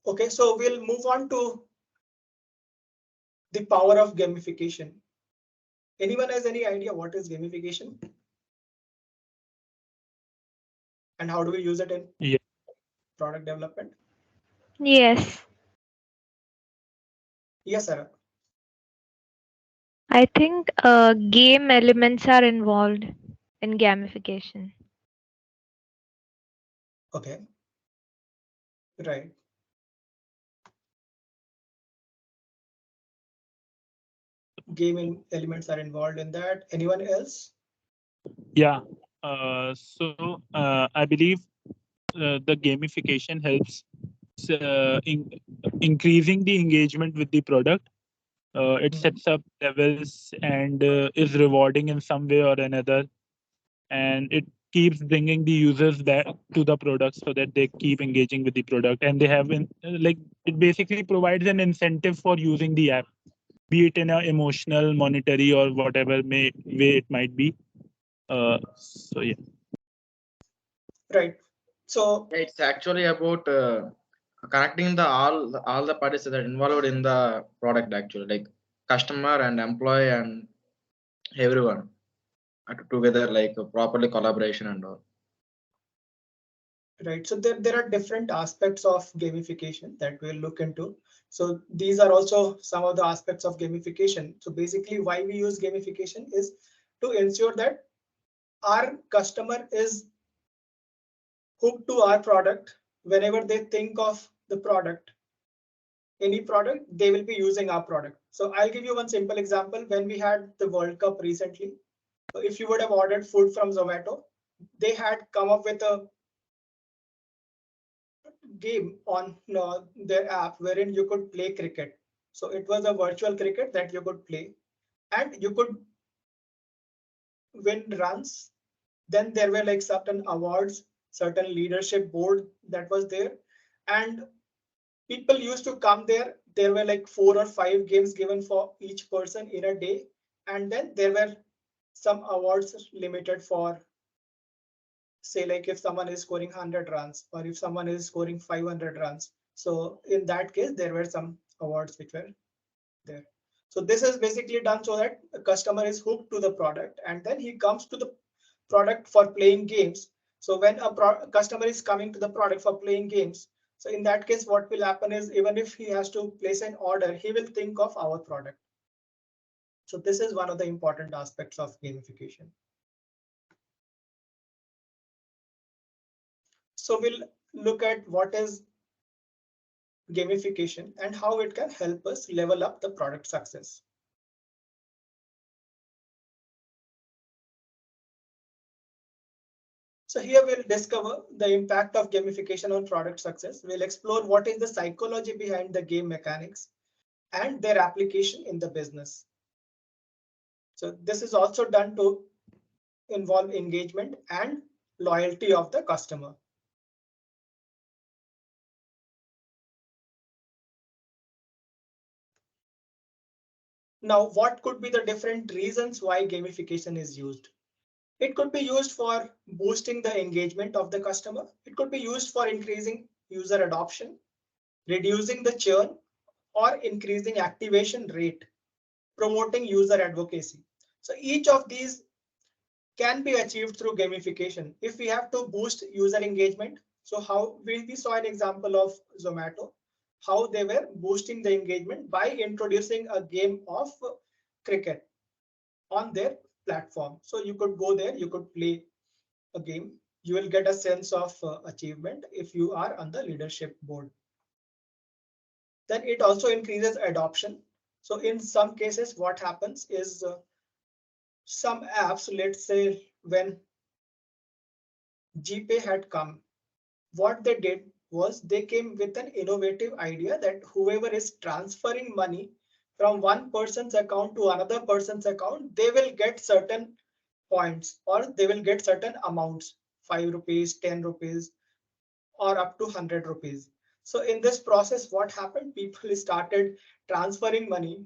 Okay, so we'll move on to the power of gamification. Anyone has any idea what is gamification and how do we use it in Yeah. product development? Yes, Yes, sir. I think game elements are involved in gamification. Okay, right. Elements are involved in that. Anyone else? Yeah. I believe the gamification helps in increasing the engagement with the product. It Mhm. sets up levels and is rewarding in some way or another, and it keeps bringing the users back to the product so that they keep engaging with the product, and they have like it basically provides an incentive for using the app, be it in a emotional, monetary, or whatever way it might be. Yeah. Right. So, Yeah, it's actually about connecting the all the parties that are involved in the product actually, like customer and employee and everyone together, like properly collaboration and all. right. So there are different aspects of gamification that we'll look into. So these are also some of the aspects of gamification. So basically why we use gamification is to ensure that our customer is hooked to our product. Whenever they think of the product, any product, they will be using our product. So I'll give you one simple example. When we had the World Cup recently, so if you would have ordered food from Zomato, they had come up with a game on their app wherein you could play cricket. So it was a virtual cricket that you could play and you could win runs. Then there were like certain awards, certain leadership board that was there, and people used to come there. There were like 4 or 5 games given for each person in a day, and then there were some awards limited for, say, like if someone is scoring 100 runs or if someone is scoring 500 runs. So in that case, there were some awards which were there. So this is basically done so that the customer is hooked to the product and then he comes to the product for playing games. So when a customer is coming to the product for playing games, so in that case, what will happen is even if he has to place an order, he will think of our product. So this is one of the important aspects of gamification. So we'll look at what is gamification and how it can help us level up the product success. So here we'll discover the impact of gamification on product success. We'll explore what is the psychology behind the game mechanics and their application in the business. So this is also done to involve engagement and loyalty of the customer. Now, what could be the different reasons why gamification is used? It could be used for boosting the engagement of the customer. It could be used for increasing user adoption, reducing the churn, or increasing activation rate, promoting user advocacy. So each of these can be achieved through gamification. If we have to boost user engagement, so how we saw an example of Zomato, how they were boosting the engagement by introducing a game of cricket on their platform. So you could go there, you could play a game, you will get a sense of achievement if you are on the leadership board. Then it also increases adoption. So in some cases, what happens is some apps, let's say when GPay had come, what they did was they came with an innovative idea that whoever is transferring money from one person's account to another person's account, they will get certain points or they will get certain amounts, 5 rupees, 10 rupees, or up to 100 rupees. So in this process, what happened? People started transferring money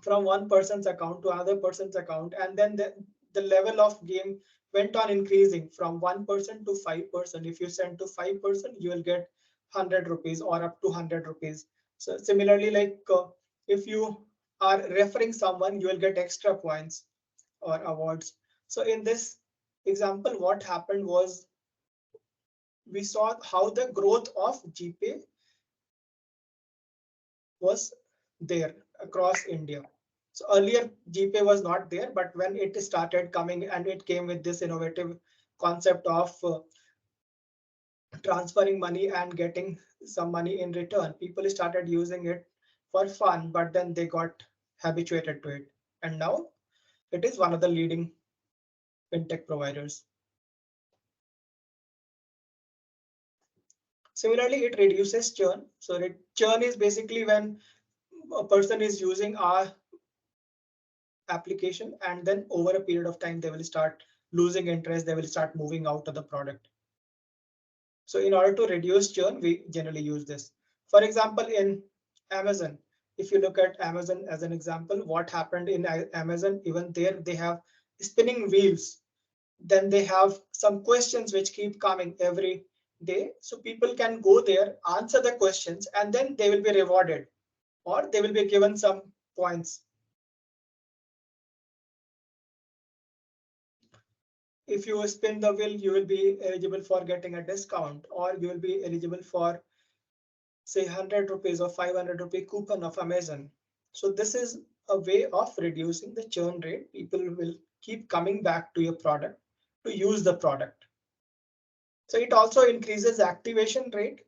from one person's account to another person's account, and then the level of game went on increasing from 1% to 5%. If you send to 5%, you will get 100 rupees or up to 100 rupees. So similarly, like if you are referring someone, you will get extra points or awards. So in this example, what happened was we saw how the growth of GPay was there across India. So earlier GPay was not there, but when it started coming and it came with this innovative concept of transferring money and getting some money in return, people started using it for fun, but then they got habituated to it. And now it is one of the leading fintech providers. Similarly, it reduces churn. So churn is basically when a person is using our application and then over a period of time, they will start losing interest. They will start moving out of the product. So in order to reduce churn, we generally use this. For example, in Amazon, if you look at Amazon as an example, what happened in Amazon, even there they have spinning wheels. Then they have some questions which keep coming every day. So people can go there, answer the questions, and then they will be rewarded or they will be given some points. If you spin the wheel, you will be eligible for getting a discount, or you will be eligible for say 100 rupees or 500 rupee coupon of Amazon. So this is a way of reducing the churn rate. People will keep coming back to your product to use the product. So it also increases activation rate.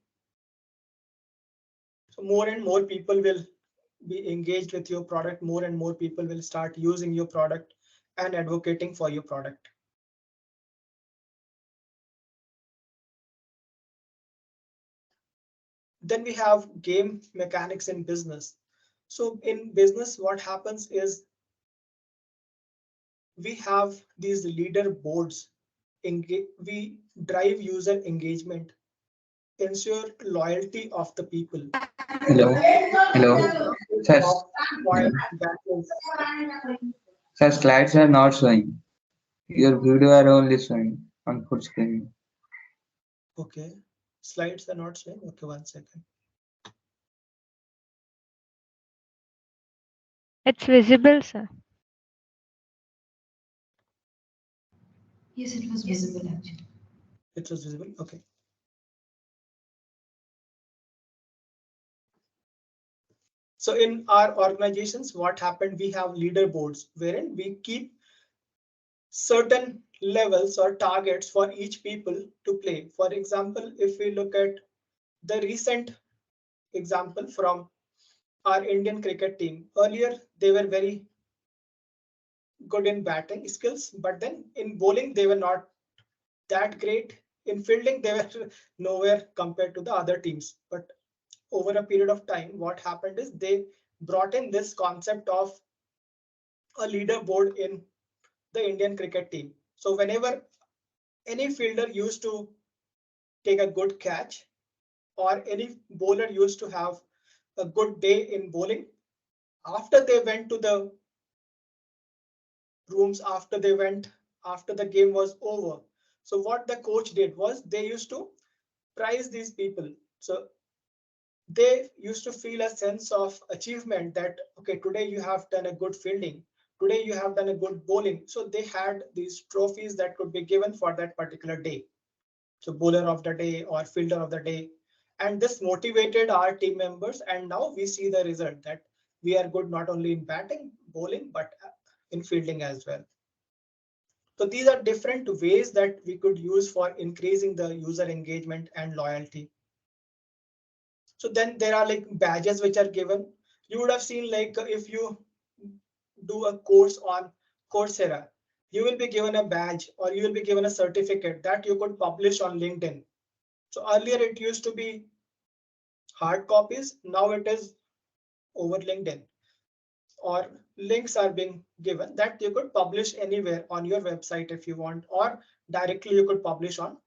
So more and more people will be engaged with your product. More and more people will start using your product and advocating for your product. Then we have game mechanics in business. So in business, what happens is we have these leader boards. We drive user engagement, ensure loyalty of the people. Hello, hello. Sir, Top point battles. sir, slides are not showing. Your video are only showing on full screen. Okay, slides are not showing. Okay, 1 second. It's visible, sir. Yes, it was visible actually. It was visible. Okay. So in our organizations, what happened? We have leaderboards wherein we keep certain levels or targets for each people to play. For example, if we look at the recent example from our Indian cricket team, earlier they were very good in batting skills, but then in bowling they were not that great. In fielding they were nowhere compared to the other teams. But over a period of time, what happened is they brought in this concept of a leaderboard in the Indian cricket team. So whenever any fielder used to take a good catch or any bowler used to have a good day in bowling, after they went to the rooms, after the game was over. So what the coach did was they used to prize these people. So they used to feel a sense of achievement that, okay, today you have done a good fielding. Today you have done a good bowling. So they had these trophies that could be given for that particular day. So bowler of the day or fielder of the day. And this motivated our team members. And now we see the result that we are good not only in batting, bowling, but in fielding as well. So these are different ways that we could use for increasing the user engagement and loyalty. So then there are like badges which are given. You would have seen like if you do a course on Coursera, you will be given a badge or you will be given a certificate that you could publish on LinkedIn. So earlier it used to be hard copies. Now it is over LinkedIn, or links are being given that you could publish anywhere on your website if you want, or directly you could publish on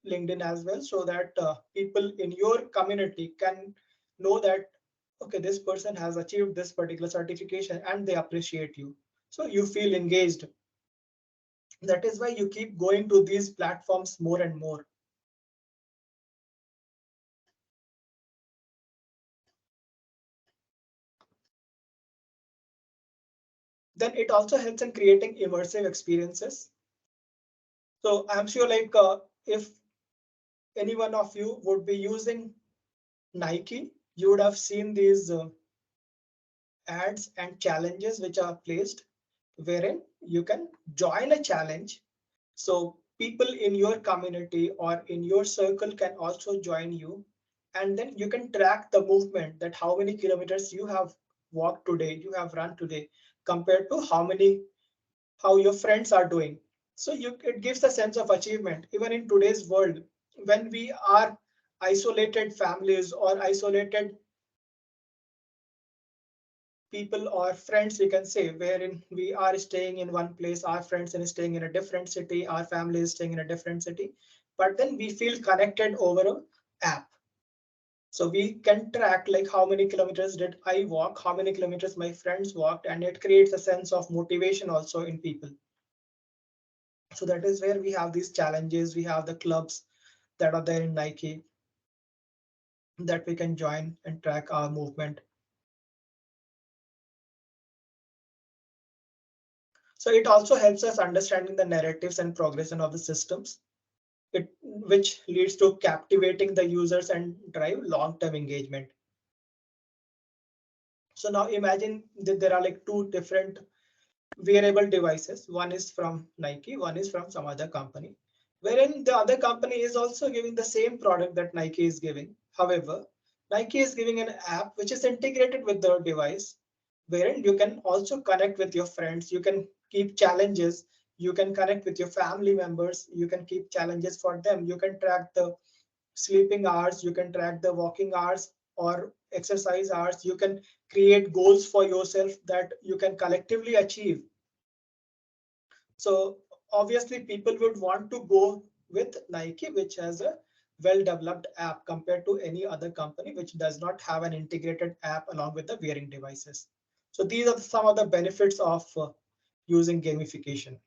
LinkedIn as well, so that people in your community can know that, okay, this person has achieved this particular certification and they appreciate you. So you feel engaged. That is why you keep going to these platforms more and more. Then it also helps in creating immersive experiences. So I'm sure if any one of you would be using Nike, you would have seen these ads and challenges which are placed wherein you can join a challenge. So people in your community or in your circle can also join you. And then you can track the movement, that how many kilometers you have walked today, you have run today, compared to how your friends are doing. So it gives a sense of achievement. Even in today's world, when we are isolated families or isolated people or friends, you can say, wherein we are staying in one place, our friends are staying in a different city, our family is staying in a different city, but then we feel connected over a app. So we can track like how many kilometers did I walk, how many kilometers my friends walked, and it creates a sense of motivation also in people. So that is where we have these challenges, we have the clubs that are there in Nike that we can join and track our movement. So it also helps us understanding the narratives and progression of the systems, which leads to captivating the users and drive long-term engagement. So now imagine that there are like two different wearable devices. One is from Nike, one is from some other company, wherein the other company is also giving the same product that Nike is giving. However, Nike is giving an app which is integrated with the device, wherein you can also connect with your friends, you can keep challenges, you can connect with your family members, you can keep challenges for them, you can track the sleeping hours, you can track the walking hours or exercise hours, you can create goals for yourself that you can collectively achieve. So obviously people would want to go with Nike, which has a well-developed app compared to any other company which does not have an integrated app along with the wearing devices. So these are some of the benefits of using gamification.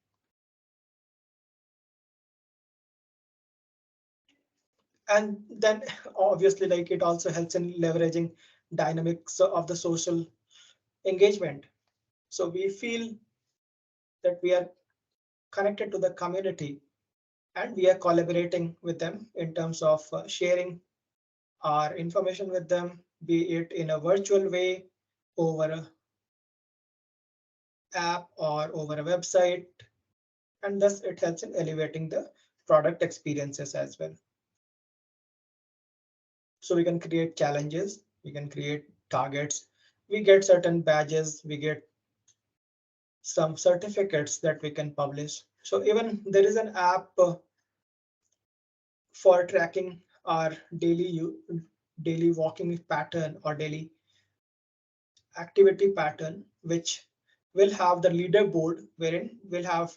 And then obviously like it also helps in leveraging dynamics of the social engagement. So we feel that we are connected to the community and we are collaborating with them in terms of sharing our information with them, be it in a virtual way, over a app or over a website, and thus it helps in elevating the product experiences as well. So we can create challenges, we can create targets, we get certain badges, we get some certificates that we can publish. So even there is an app for tracking our daily walking pattern or daily activity pattern, which will have the leaderboard wherein we'll have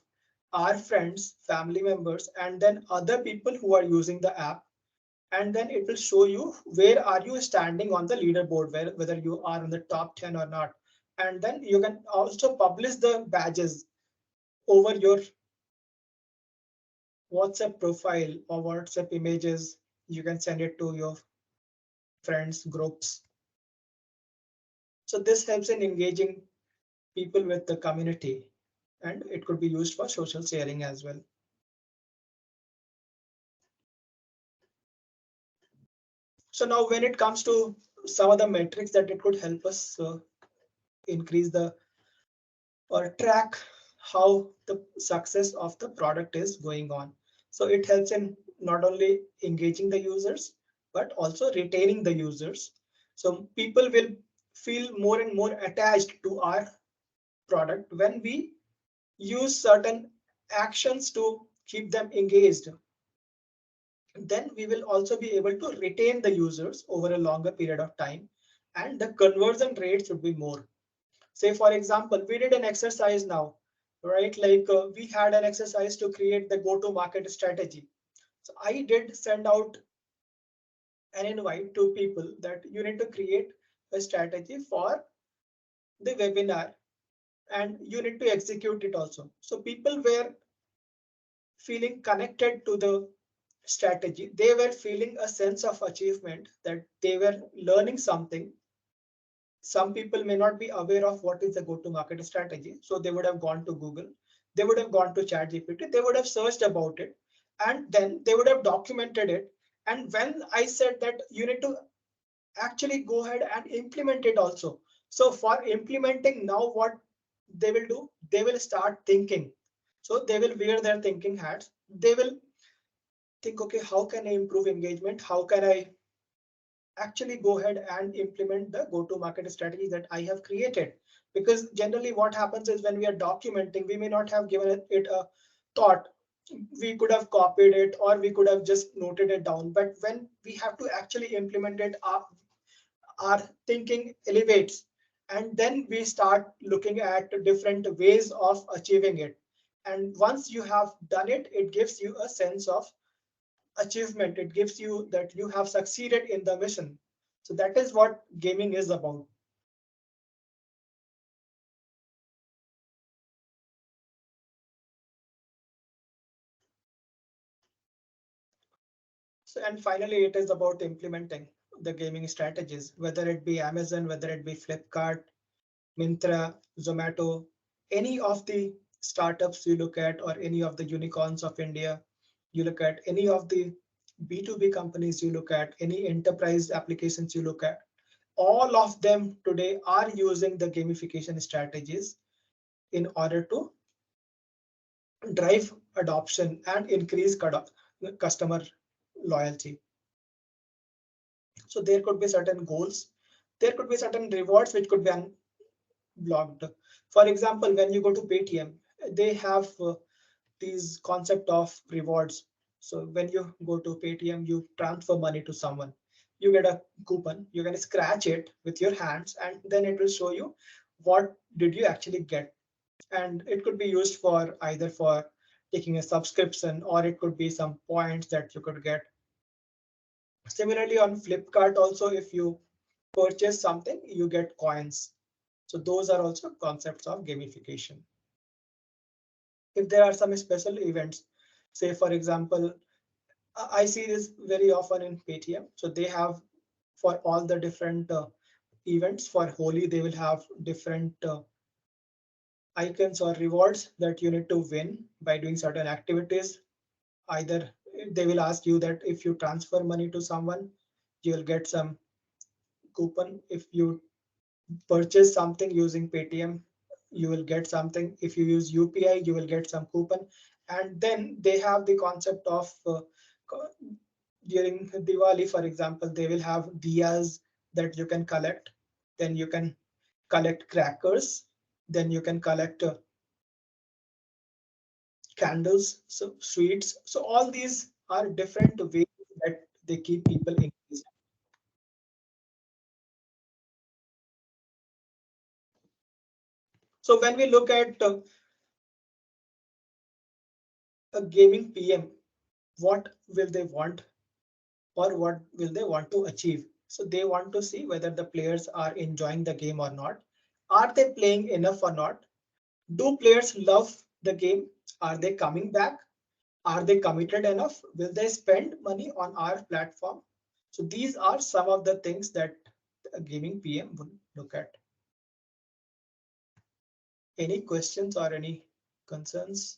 our friends, family members, and then other people who are using the app. And then it will show you where are you standing on the leaderboard, whether you are in the top 10 or not. And then you can also publish the badges over your WhatsApp profile or WhatsApp images. You can send it to your friends groups. So this helps in engaging people with the community, and it could be used for social sharing as well. So now when it comes to some of the metrics that it could help us increase the or track how the success of the product is going on. So it helps in not only engaging the users, but also retaining the users. So people will feel more and more attached to our product when we use certain actions to keep them engaged. Then we will also be able to retain the users over a longer period of time, and the conversion rates would be more. Say for example, we did an exercise now, right? We had an exercise to create the go to market strategy. So I did send out an invite to people that you need to create a strategy for the webinar and you need to execute it also. So people were feeling connected to the strategy. They were feeling a sense of achievement, that they were learning something, some people may not be aware of what is the go-to-market strategy. So they would have gone to Google, they would have gone to ChatGPT, they would have searched about it, and then they would have documented it. And when I said that you need to actually go ahead and implement it also. So for implementing now, what they will do, they will start thinking. So they will wear their thinking hats. They will think, okay, how can I improve engagement? How can I actually go ahead and implement the go-to-market strategy that I have created? Because generally what happens is when we are documenting, we may not have given it a thought. We could have copied it or we could have just noted it down. But when we have to actually implement it, our thinking elevates, and then we start looking at different ways of achieving it. And once you have done it, it gives you a sense of achievement. It gives you that you have succeeded in the mission. So that is what gaming is about. So, and finally, it is about implementing the gaming strategies, whether it be Amazon, whether it be Flipkart, Myntra, Zomato, any of the startups you look at, or any of the unicorns of India, you look at any of the B2B companies you look at, any enterprise applications you look at, all of them today are using the gamification strategies in order to drive adoption and increase customer loyalty. So there could be certain goals, there could be certain rewards which could be blocked. For example, when you go to Paytm, they have these concept of rewards. So when you go to Paytm, you transfer money to someone, you get a coupon, you can scratch it with your hands, and then it will show you what did you actually get. And it could be used for either for taking a subscription, or it could be some points that you could get. Similarly, on Flipkart also, if you purchase something, you get coins. So those are also concepts of gamification. If there are some special events, say for example, I see this very often in Paytm. So they have for all the different events. For Holi, they will have different icons or rewards that you need to win by doing certain activities. Either they will ask you that if you transfer money to someone, you will get some coupon. If you purchase something using Paytm, you will get something. If you use UPI, you will get some coupon. And then they have the concept of during Diwali, for example, they will have diyas that you can collect. Then you can collect crackers. Then you can collect candles, so sweets. So all these are different ways that they keep people engaged. So when we look at a gaming PM, what will they want, or what will they want to achieve? So they want to see whether the players are enjoying the game or not. Are they playing enough or not? Do players love the game? Are they coming back? Are they committed enough? Will they spend money on our platform? So these are some of the things that a gaming PM would look at. Any questions or any concerns?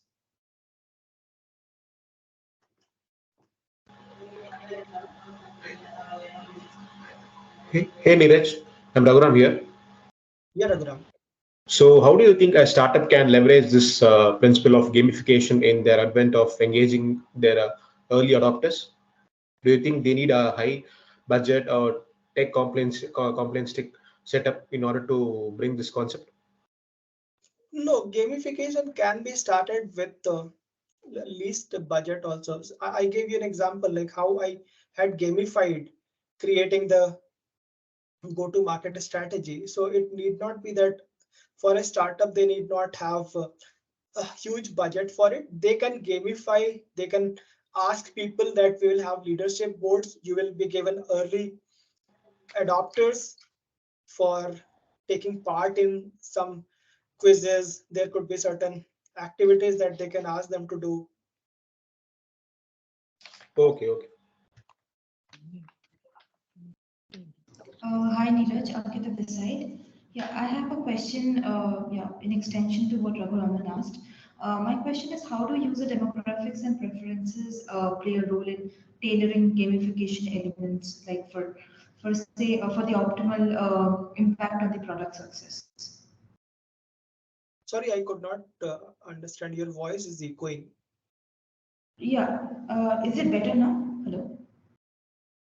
Hey Neeraj, I'm Raghuram here. Yeah, Raghuram. So, how do you think a startup can leverage this principle of gamification in their advent of engaging their early adopters? Do you think they need a high budget or tech compliance tech setup in order to bring this concept? No, gamification can be started with least budget also. So I gave you an example like how I had gamified creating the go-to market strategy. So it need not be that for a startup they need not have a huge budget for it. They can gamify, they can ask people that we will have leadership boards, you will be given early adopters for taking part in some quizzes. There could be certain activities that they can ask them to do. Okay, okay. Hi Hi Neeraj, Ankita this side. Yeah, I have a question, in extension to what Raghuram asked. My question is, how do user demographics and preferences play a role in tailoring gamification elements, like for say, for the optimal impact on the product success? Sorry, I could not understand. Your voice is echoing. Yeah, is it better now? Hello,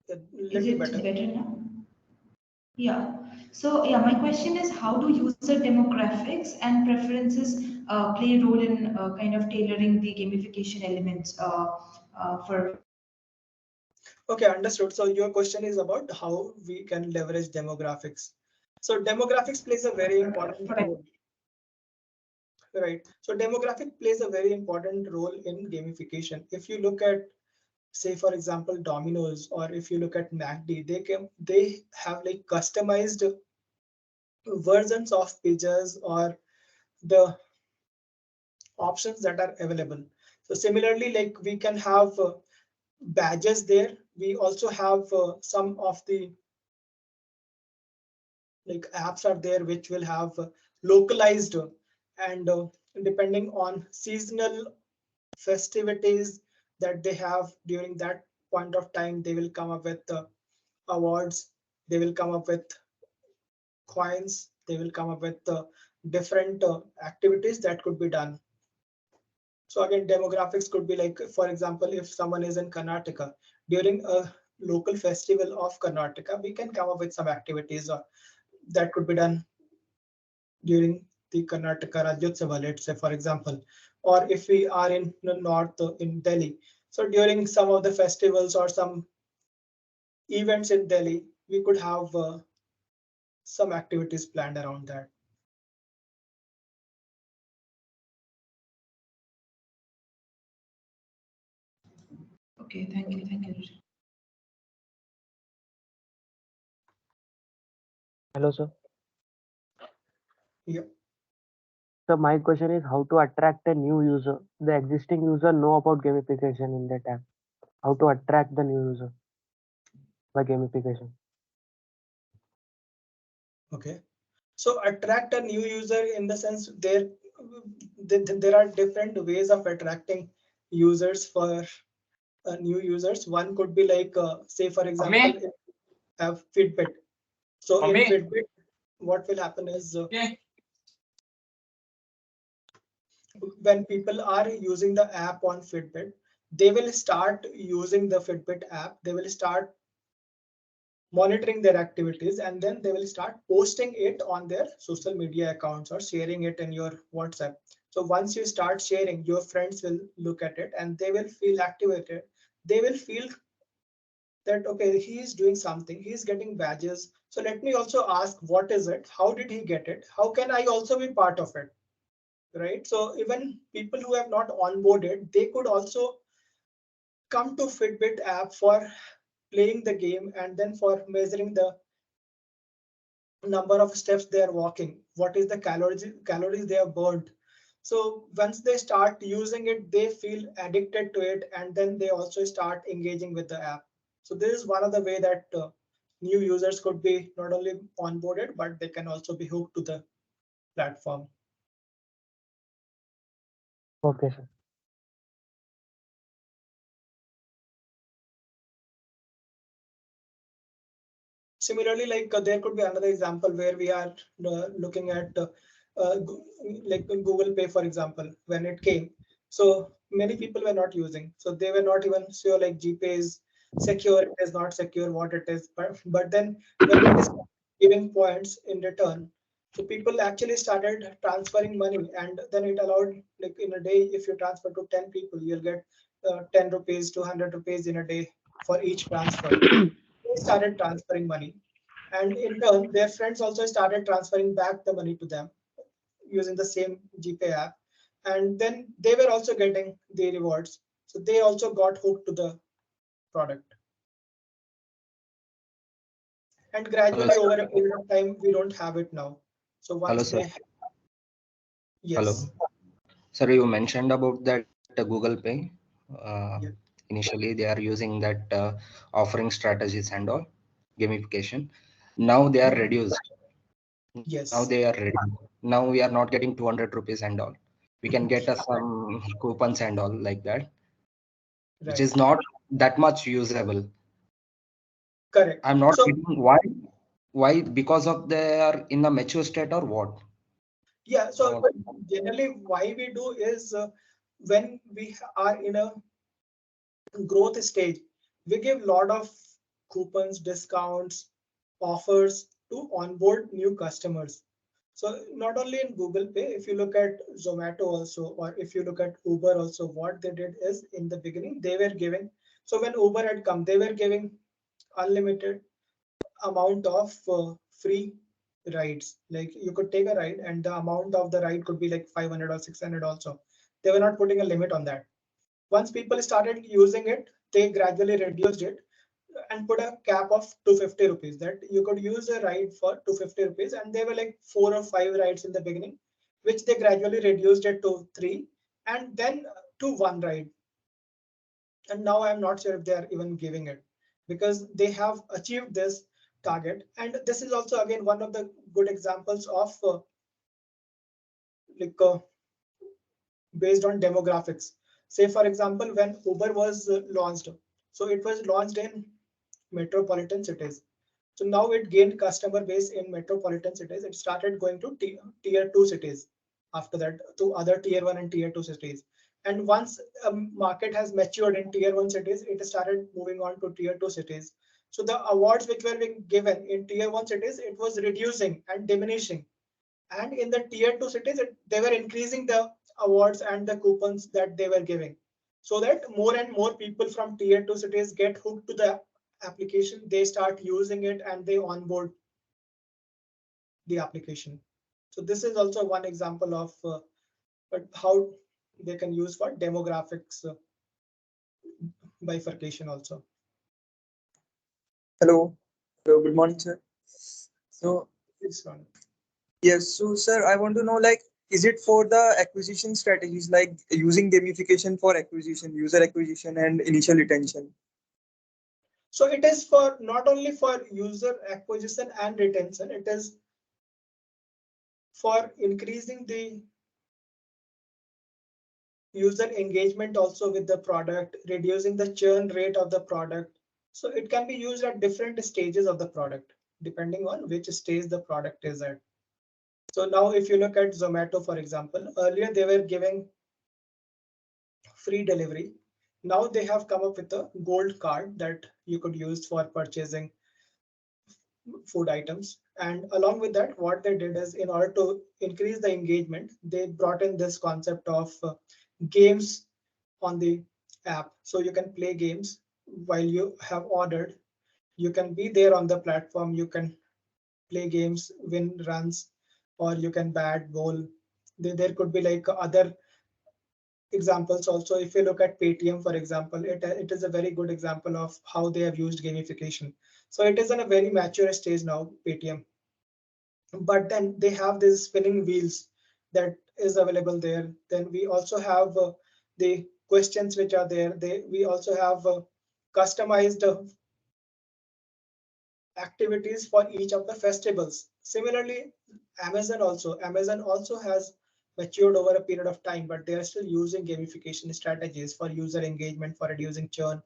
A is little it better. better now? Yeah. So yeah, my question is, how do user demographics and preferences play a role in kind of tailoring the gamification elements for Okay, understood. So your question is about how we can leverage demographics. So demographics plays a very important role, right? So demographic plays a very important role in gamification. If you look at, say, for example, Domino's, or if you look at MACD, they have like customized versions of pages or the options that are available. So similarly, like we can have badges there. We also have some of the like apps are there which will have localized and depending on seasonal festivities that they have during that point of time, they will come up with awards, they will come up with coins, they will come up with different activities that could be done. So again, demographics could be like, for example, if someone is in Karnataka during a local festival of Karnataka, we can come up with some activities that could be done during the Karnataka Rajyotsava, let's say, for example, or if we are in the north in Delhi. So during some of the festivals or some events in Delhi, we could have some activities planned around that. Okay, thank you, thank you. Hello, sir. Yeah. So my question is how to attract a new user. The existing user know about gamification in that app. How to attract the new user by gamification. Okay. So attract a new user in the sense there are different ways of attracting users for new users. One could be like, say, for example, if you have Fitbit. So in Fitbit, what will happen is when people are using the app on Fitbit, they will start using the Fitbit app. They will start monitoring their activities, and then they will start posting it on their social media accounts or sharing it in your WhatsApp. So once you start sharing, your friends will look at it and they will feel activated. They will feel that, okay, he is doing something, he is getting badges. So let me also ask, what is it? How did he get it? How can I also be part of it? Right? So even people who have not onboarded, they could also come to Fitbit app for playing the game and then for measuring the number of steps they are walking, what is the calories they have burned. So once they start using it, they feel addicted to it, and then they also start engaging with the app. So this is one of the way that new users could be not only onboarded, but they can also be hooked to the platform. Okay, sir. Similarly, like there could be another example where we are looking at like Google Pay, for example, when it came. So many people were not using. So they were not even sure like GPay is secure, it is not secure, what it is. But then when it is giving points in return, so people actually started transferring money, and then it allowed like in a day, if you transfer to 10 people, you'll get 10 rupees to 100 rupees in a day for each transfer. They started transferring money, and in turn their friends also started transferring back the money to them using the same GPay app, and then they were also getting the rewards, so they also got hooked to the product. And Hello, gradually sir. over a period of time, we don't have it now. So Hello, once sir. they, Hello. yes. Sir, you mentioned about that Google Pay. Yeah. Initially, they are using that offering strategies and all gamification. Now they are reduced. Now Yes, they are reduced. Now we are not getting 200 rupees and all. We can get us some coupons and all like that, which right, is not that much usable. correct. I'm not So getting why. Why? Because of they are in a mature state or what? yeah, I so want to know. generally why we do is when we are in a growth stage, we give lot of coupons, discounts, offers to onboard new customers. So not only in Google Pay, if you look at Zomato also, or if you look at Uber also, what they did is in the beginning they were giving. So when Uber had come, they were giving unlimited amount of free rides. Like you could take a ride, and the amount of the ride could be like 500 or 600 also. They were not putting a limit on that. Once people started using it, they gradually reduced it and put a cap of 250 rupees, that you could use a ride for 250 rupees. And they were like 4 or 5 rides in the beginning, which they gradually reduced it to 3, and then to 1 ride. And now I'm not sure if they are even giving it, because they have achieved this target. And this is also again one of the good examples of like based on demographics. Say for example, when Uber was launched, so it was launched in metropolitan cities. So now it gained customer base in metropolitan cities. It started going to tier 2 cities, after that to other tier 1 and tier 2 cities. And once a market has matured in tier 1 cities, it started moving on to tier 2 cities. So the awards which were being given in tier 1 cities, it was reducing and diminishing. And in the tier 2 cities, they were increasing the awards and the coupons that they were giving, so that more and more people from tier 2 cities get hooked to the application. They start using it and they onboard the application. So this is also one example of but how they can use for demographics bifurcation also. Hello. Hello, good morning, sir. So, It's one. yes, so sir, I want to know like, is it for the acquisition strategies like using gamification for acquisition, user acquisition, and initial retention? So it is for not only for user acquisition and retention, it is for increasing the user engagement also with the product, reducing the churn rate of the product. So it can be used at different stages of the product, depending on which stage the product is at. So now if you look at Zomato, for example, earlier they were giving free delivery. Now they have come up with a gold card that you could use for purchasing food items. And along with that, what they did is, in order to increase the engagement, they brought in this concept of games on the app. So you can play games while you have ordered. You can be there on the platform. You can play games, win runs, or you can bat, bowl. There could be like other examples also. If you look at Paytm, for example, it is a very good example of how they have used gamification. So it is in a very mature stage now, Paytm. But then they have these spinning wheels that is available there. Then we also have the questions which are there. We also have customized activities for each of the festivals. Similarly, Amazon also has matured over a period of time, but they are still using gamification strategies for user engagement, for reducing churn.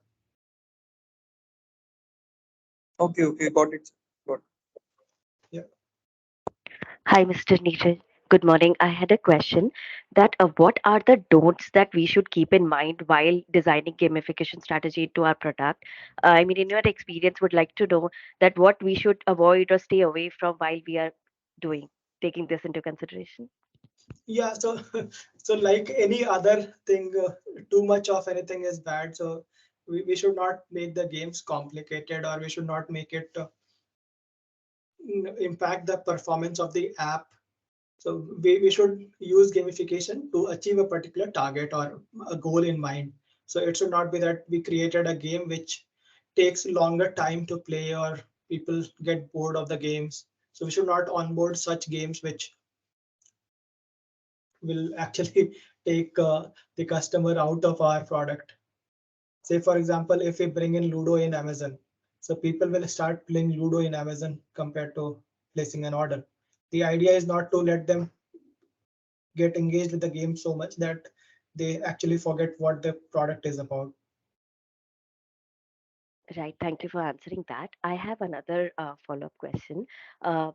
Okay, okay, got it. Got it. Yeah. Hi, Mr. Neeraj. Good morning. I had a question that what are the don'ts that we should keep in mind while designing gamification strategy to our product? I mean, in your experience, would like to know that what we should avoid or stay away from while we are doing taking this into consideration. Yeah, so so like any other thing, too much of anything is bad. So we should not make the games complicated, or we should not make it impact the performance of the app. So we should use gamification to achieve a particular target or a goal in mind. So it should not be that we created a game which takes longer time to play, or people get bored of the games. So we should not onboard such games which will actually take the customer out of our product. Say for example, if we bring in Ludo in Amazon, So people will start playing Ludo in Amazon compared to placing an order. The idea is not to let them get engaged with the game so much that they actually forget what the product is about. Right. Thank you for answering that. I have another follow-up question. Uh,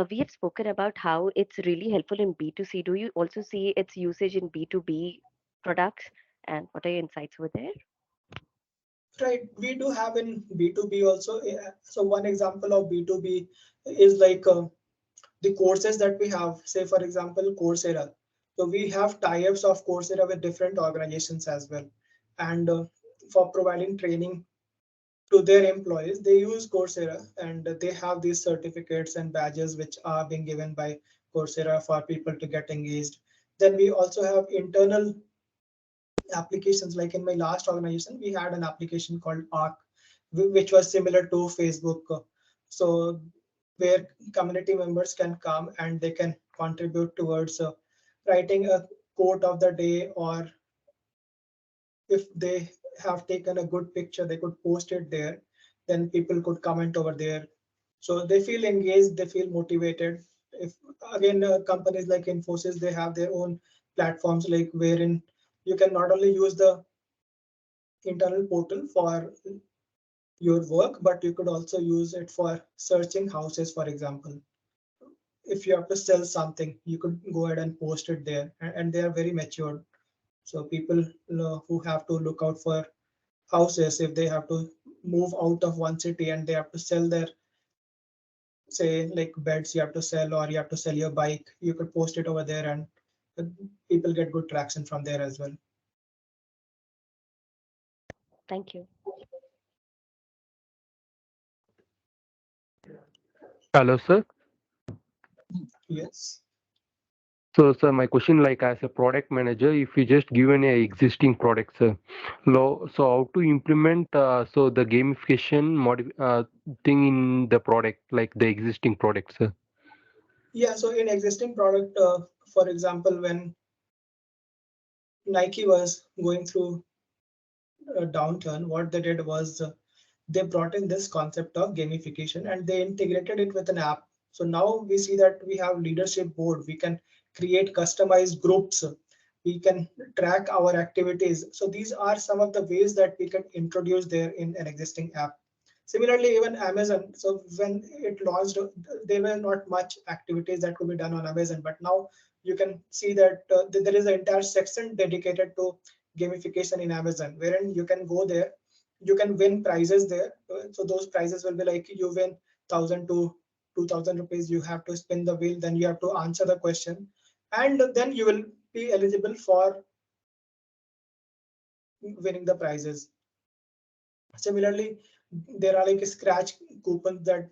we have spoken about how it's really helpful in B2C. Do you also see its usage in B2B products? And what are your insights over there? Right, we do have in B2B also. So one example of B2B is like the courses that we have, say for example, Coursera. So we have tie-ups of Coursera with different organizations as well. And for providing training to their employees, they use Coursera and they have these certificates and badges which are being given by Coursera for people to get engaged. Then we also have internal applications. Like in my last organization, we had an application called Arc, which was similar to Facebook. So where community members can come and they can contribute towards writing a quote of the day, or if they have taken a good picture, they could post it there. Then people could comment over there. So they feel engaged, they feel motivated. If again, companies like Infosys, they have their own platforms, like wherein you can not only use the internal portal for your work, but you could also use it for searching houses, for example. If you have to sell something, you could go ahead and post it there, and they are very matured. So people who have to look out for houses, if they have to move out of one city and they have to sell their, say like beds you have to sell, or you have to sell your bike, you could post it over there, and people get good traction from there as well. Thank you. Hello, sir. Yes. So, sir, my question, like as a product manager, if you just given a existing product, sir, so how to implement so the gamification thing in the product, like the existing product, sir? Yeah, so in existing product, for example, when Nike was going through a downturn, what they did was they brought in this concept of gamification and they integrated it with an app. So now we see that we have leadership board. We can create customized groups. We can track our activities. So these are some of the ways that we can introduce there in an existing app. Similarly, even Amazon. So when it launched, there were not much activities that could be done on Amazon, but now you can see that there is an entire section dedicated to gamification in Amazon, wherein you can go there, you can win prizes there. So those prizes will be like you win 1,000 to 2,000 rupees. You have to spin the wheel, then you have to answer the question, and then you will be eligible for winning the prizes. Similarly, there are like scratch coupons that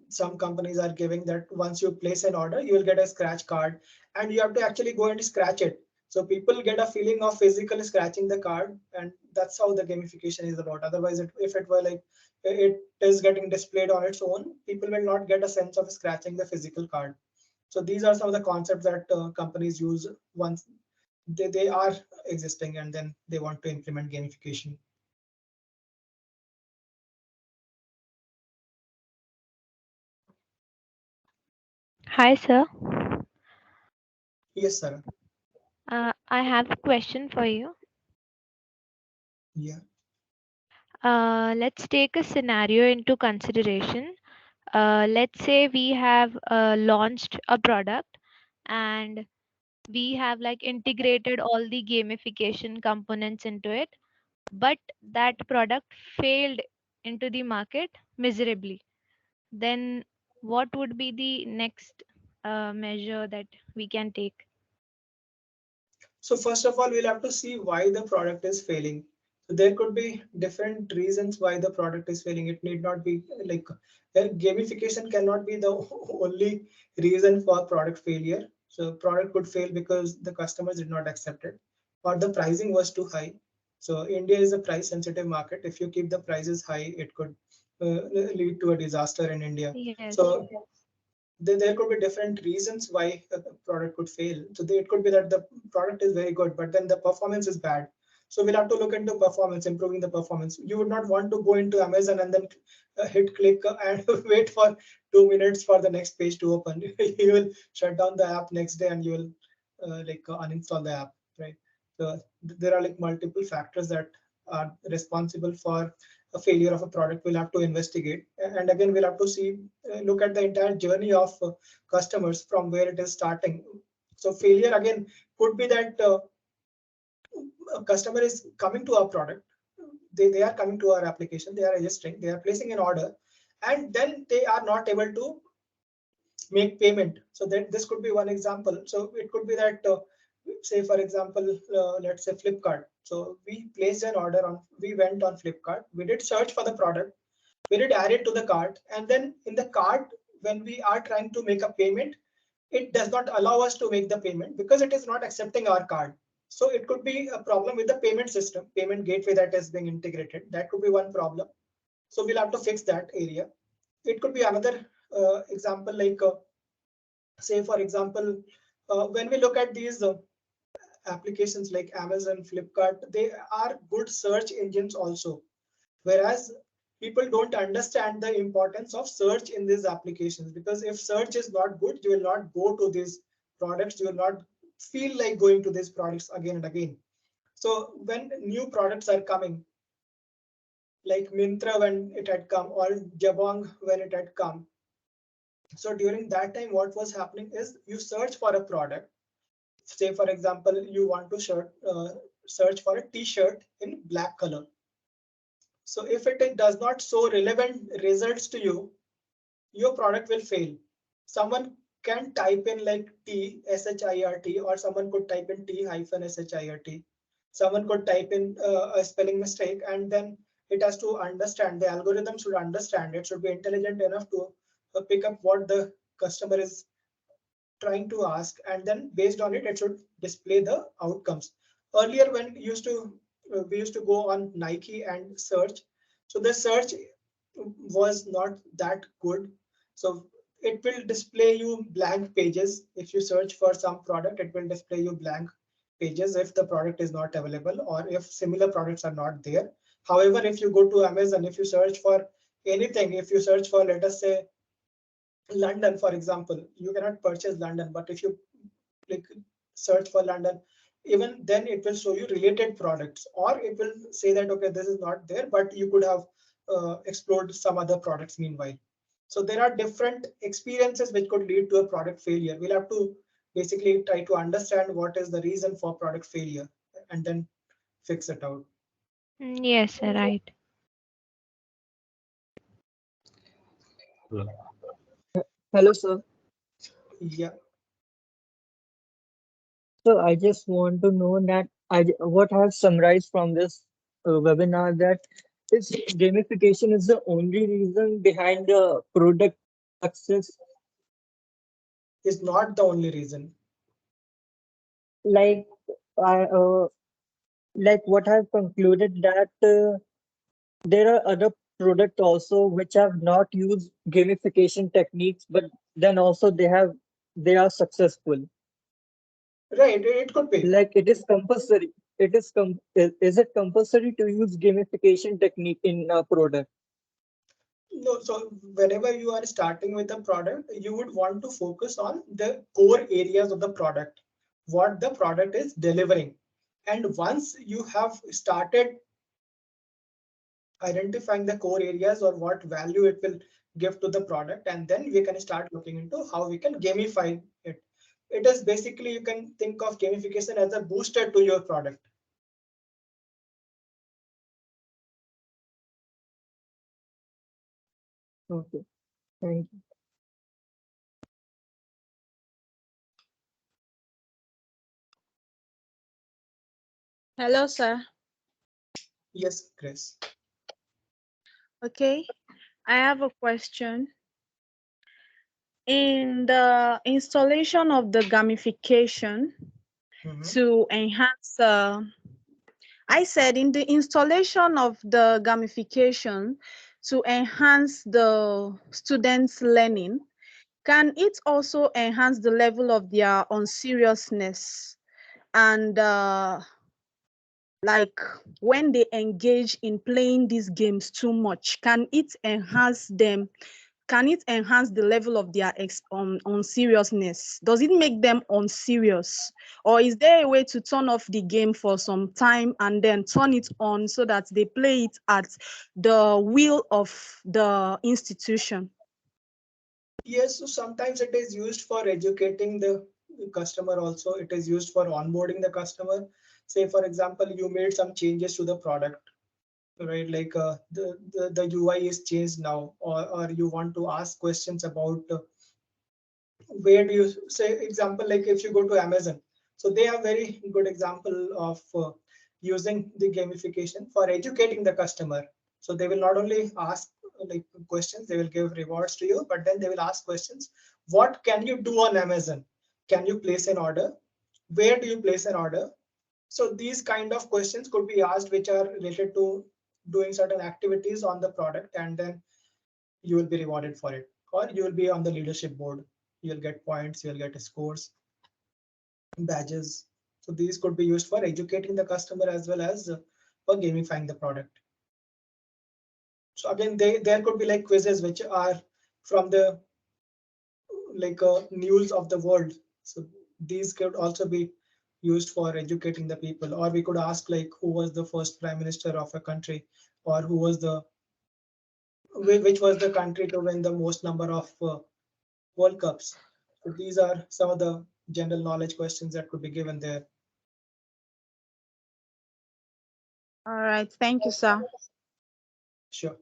some companies are giving, that once you place an order, you will get a scratch card and you have to actually go and scratch it. So people get a feeling of physically scratching the card, and that's how the gamification is about. Otherwise, if it were like it is getting displayed on its own, people will not get a sense of scratching the physical card. So these are some of the concepts that companies use once they are existing and then they want to implement gamification. Hi, sir. Yes, sir. I have a question for you. Yeah. Let's take a scenario into consideration. Let's say we have launched a product and we have like integrated all the gamification components into it, but that product failed into the market miserably. Then what would be the next measure that we can take? So first of all, we'll have to see why the product is failing. So there could be different reasons why the product is failing. It need not be like gamification cannot be the only reason for product failure. So product could fail because the customers did not accept it, or the pricing was too high. So India is a price sensitive market. If you keep the prices high, it could lead to a disaster in India. Yes. So there could be different reasons why a product could fail. So it could be that the product is very good, but then the performance is bad. So we'll have to look into performance, improving the performance. You would not want to go into Amazon and then hit click and wait for 2 minutes for the next page to open. You will shut down the app next day and you will uninstall the app, right? So there are like multiple factors that are responsible for a failure of a product. We'll have to investigate, and again we'll have to see, look at the entire journey of customers from where it is starting. So failure again could be that a customer is coming to our product, they are coming to our application, they are registering, they are placing an order, and then they are not able to make payment. So that this could be one example. So it could be that say for example, let's say Flipkart. So we placed an order on, we went on Flipkart, we did search for the product, we did add it to the cart, and then in the cart when we are trying to make a payment, it does not allow us to make the payment because it is not accepting our card. So it could be a problem with the payment system, payment gateway that is being integrated. That could be one problem. So we'll have to fix that area. It could be another example, like say for example, when we look at these applications like Amazon, Flipkart, they are good search engines also, whereas people don't understand the importance of search in these applications, because if search is not good, you will not go to these products, you will not feel like going to these products again and again. So when new products are coming, like Mintra when it had come, or Jabong when it had come, so during that time what was happening is you search for a product. Say for example, you want to search for a t-shirt in black color. So if it does not show relevant results to you, your product will fail. Someone can type in like T SHIRT, or someone could type in T hyphen SHIRT. Someone could type in a spelling mistake, and then it has to understand. The algorithm should understand. It should be intelligent enough to pick up what the customer is trying to ask, and then based on it, it should display the outcomes. Earlier, when we used to go on Nike and search, so the search was not that good. So it will display you blank pages. If you search for some product, it will display you blank pages if the product is not available or if similar products are not there. However, if you go to Amazon, if you search for anything, if you search for, let us say, London, for example, you cannot purchase London, but if you like search for London, even then it will show you related products, or it will say that, okay, this is not there, but you could have explored some other products meanwhile. So there are different experiences which could lead to a product failure. We'll have to basically try to understand what is the reason for product failure and then fix it out. Yes, sir, right. Hello, sir. Yeah. So I just want to know that what I have summarized from this webinar, that is gamification is the only reason behind the product success. Is not the only reason. Like I like what I've concluded, that there are other products also which have not used gamification techniques, but then also they are successful. Right, it could be. Like it is compulsory. Is it compulsory to use gamification technique in a product? No, so whenever you are starting with a product, you would want to focus on the core areas of the product, what the product is delivering. And once you have started identifying the core areas or what value it will give to the product, and then we can start looking into how we can gamify it. It is basically, you can think of gamification as a booster to your product. Okay, thank you. Hello, sir. Yes, Chris. Okay, I have a question. In the installation of the gamification to enhance, I said in the installation of the gamification to enhance the students' learning, can it also enhance the level of their unseriousness and like when they engage in playing these games too much, can it enhance them? Can it enhance the level of their on seriousness? Does it make them unserious? Or is there a way to turn off the game for some time and then turn it on so that they play it at the will of the institution? Yes, so sometimes it is used for educating the customer also. It is used for onboarding the customer. Say, for example, you made some changes to the product, right? Like the UI is changed now, or you want to ask questions about where do you say example, like if you go to Amazon, so they have very good example of using the gamification for educating the customer. So they will not only ask like questions, they will give rewards to you, but then they will ask questions. What can you do on Amazon? Can you place an order? Where do you place an order? So these kind of questions could be asked, which are related to doing certain activities on the product, and then you will be rewarded for it, or you will be on the leadership board. You'll get points, you'll get scores, badges. So these could be used for educating the customer as well as for gamifying the product. So again, there could be like quizzes which are from the like news of the world. So these could also be used for educating the people. Or we could ask like who was the first prime minister of a country, or who was the which was the country to win the most number of World Cups. So these are some of the general knowledge questions that could be given there. All right, thank you, sir. Sure.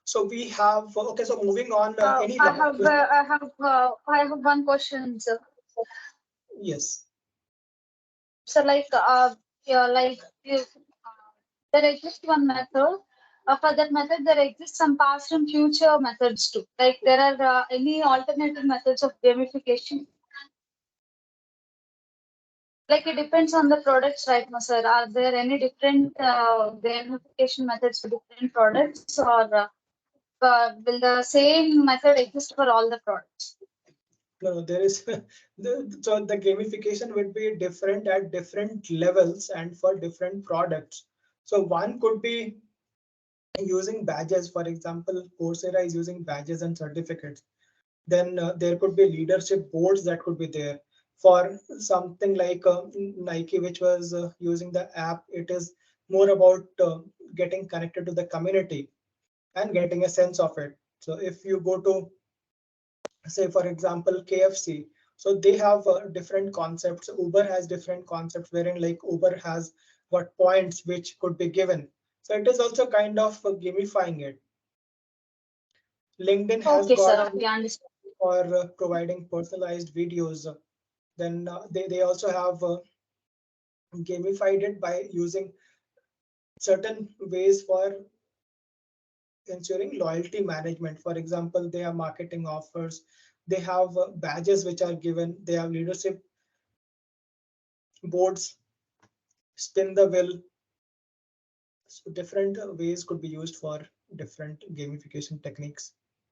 So we have okay. So moving on, any I have one question, sir. Yes. So yeah, like if there exists one method. For that method, there exist some past and future methods too. Like there are any alternative methods of gamification. Like it depends on the products, right, no, sir? Are there any different gamification methods for different products, or will the same method exist for all the products? No, there is so the gamification would be different at different levels and for different products. So one could be using badges. For example, Coursera is using badges and certificates. Then there could be leadership boards that could be there. For something like Nike, which was using the app, it is more about getting connected to the community and getting a sense of it. So if you go to, say, for example, KFC, so they have different concepts. Uber has different concepts, wherein like Uber has what points which could be given. So it is also kind of gamifying it. LinkedIn has Okay, got sir. Okay, understand. for providing personalized videos. Then they also have gamified it by using certain ways for ensuring loyalty management. For example, they have marketing offers, they have badges which are given, they have leadership boards, spin the wheel. So different ways could be used for different gamification techniques.